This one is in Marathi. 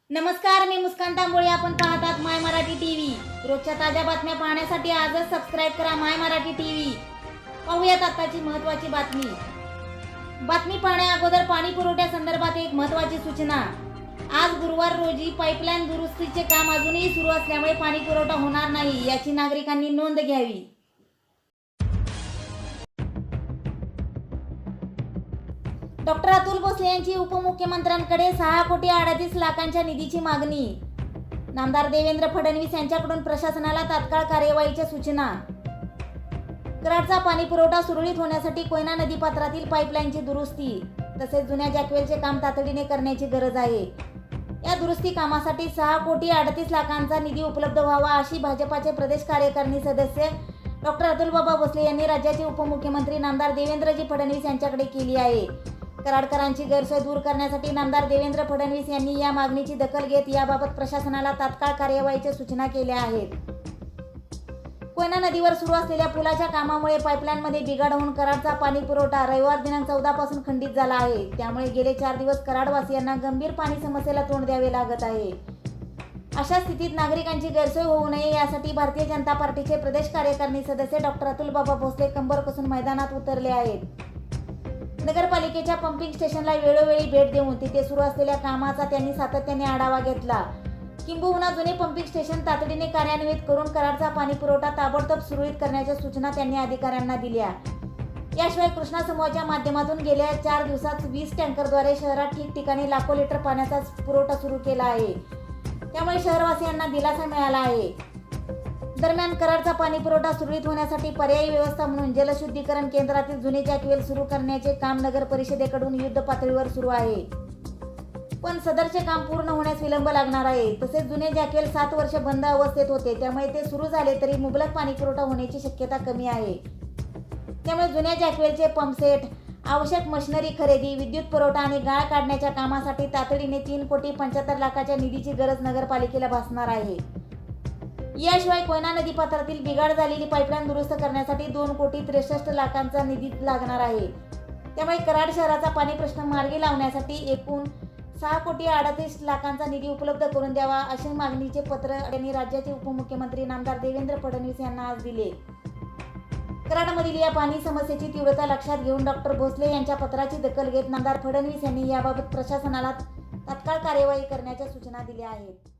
नमस्कार, मी मुस्कान तांबोळे. आपण पाहतात माय मराठी टीव्ही. रोजच्या ताज्या बातम्या पाहण्यासाठी आजच सबस्क्राईब करा माय मराठी टीव्ही. पाहूयात आताची महत्त्वाची बातमी पाहण्या अगोदर पाणी पुरवठ्यासंदर्भात एक महत्त्वाची सूचना. आज गुरुवार रोजी पाईपलाईन दुरुस्तीचे काम अजूनही सुरू असल्यामुळे पाणी पुरवठा होणार नाही, याची नागरिकांनी नोंद घ्यावी. डॉक्टर अतुल भोसले यांची उपमुख्यमंत्र्यांकडे 6,38,00,000 निधीची मागणी. नामदार देवेंद्र फडणवीस यांच्याकडून प्रशासनाला तात्काळ कार्यवाहीच्या सूचना. कराडचा पाणी पुरवठा सुरळीत होण्यासाठी कोयना नदीपात्रातील पाईपलाईनची दुरुस्ती तसेच जुन्या जॅकवेलचे काम तातडीने करण्याची गरज आहे. या दुरुस्ती कामासाठी 6,38,00,000 निधी उपलब्ध व्हावा, अशी भाजपाचे प्रदेश कार्यकारिणी सदस्य डॉक्टर अतुल बाबा भोसले यांनी राज्याचे उपमुख्यमंत्री नामदार देवेंद्रजी फडणवीस यांच्याकडे केली आहे. कराडकरांची गैरसोय दूर करण्यासाठी नामदार देवेंद्र फडणवीस यांनी या मागणीची दखल घेत याबाबत प्रशासनाला तात्काळ कार्यवाहीच्या सूचना केल्या आहेत. कोयना नदीवर सुरू असलेल्या पुलाच्या कामामुळे पाईपलाईनमध्ये बिघाड होऊन कराडचा पाणी पुरवठा रविवार दिनांक 14 पासून खंडित झाला आहे. त्यामुळे गेले 4 दिवस कराडवासियांना गंभीर पाणी समस्येला तोंड द्यावे लागत आहे. अशा स्थितीत नागरिकांची गैरसोय होऊ नये यासाठी भारतीय जनता पार्टीचे प्रदेश कार्यकारिणी सदस्य डॉक्टर अतुल बाबा भोसले कंबर कसून मैदानात उतरले आहेत. नगरपालिकेच्या पंपिंग स्टेशनला वेळोवेळी भेट देऊन तिथे सुरू असलेल्या कामाचा त्यांनी सातत्याने आढावा घेतला. किंबहुना जुने पंपिंग स्टेशन तातडीने कार्यान्वित करून कराडचा पाणी पुरवठा ताबडतोब सुरळीत करण्याच्या सूचना त्यांनी अधिकाऱ्यांना दिल्या. याशिवाय कृष्णा समूहाच्या माध्यमातून गेल्या 4 दिवसात 20 टँकरद्वारे शहरात ठिकठिकाणी लाखो लिटर पाण्याचा पुरवठा सुरू केला आहे. त्यामुळे शहरवासियांना दिलासा मिळाला आहे. दरम्यान कराडचा पाणी पुरवठा सुरळीत होण्यासाठी पर्यायी व्यवस्था म्हणून जलशुद्धीकरण केंद्रातील जुने जॅकवेल सुरू करण्याचे काम नगर परिषदेकडून युद्ध पातळीवर सुरू आहे. पण सदरचे काम पूर्ण होण्यास विलंब लागणार आहे. तसेच जुने जॅकवेल 7 वर्ष बंद अवस्थेत होते, त्यामुळे ते सुरू झाले तरी मुबलक पाणी पुरवठा होण्याची शक्यता कमी आहे. त्यामुळे जुन्या जॅकवेलचे पंपसेट, आवश्यक मशिनरी खरेदी, विद्युत पुरवठा आणि गाळ काढण्याच्या कामासाठी तातडीने 3,75,00,000 निधीची गरज नगरपालिकेला भासणार आहे. याशिवाय कोयना नदीपात्रातील बिघाड झालेली पाईपलाईन दुरुस्त करण्यासाठी 2,63,00,000 निधी लागणार आहे. त्यामुळे कराड शहराचा पाणी प्रश्न मार्गी लावण्यासाठी एकूण 6,38,00,000 निधी उपलब्ध करून द्यावा, अशी मागणीचे पत्र त्यांनी राज्याचे उपमुख्यमंत्री नामदार देवेंद्र फडणवीस यांना आज दिले. कराडमधील या पाणी समस्येची तीव्रता लक्षात घेऊन डॉक्टर भोसले यांच्या पत्राची दखल घेत नामदार फडणवीस यांनी याबाबत प्रशासनाला तात्काळ कार्यवाही करण्याच्या सूचना दिल्या आहेत.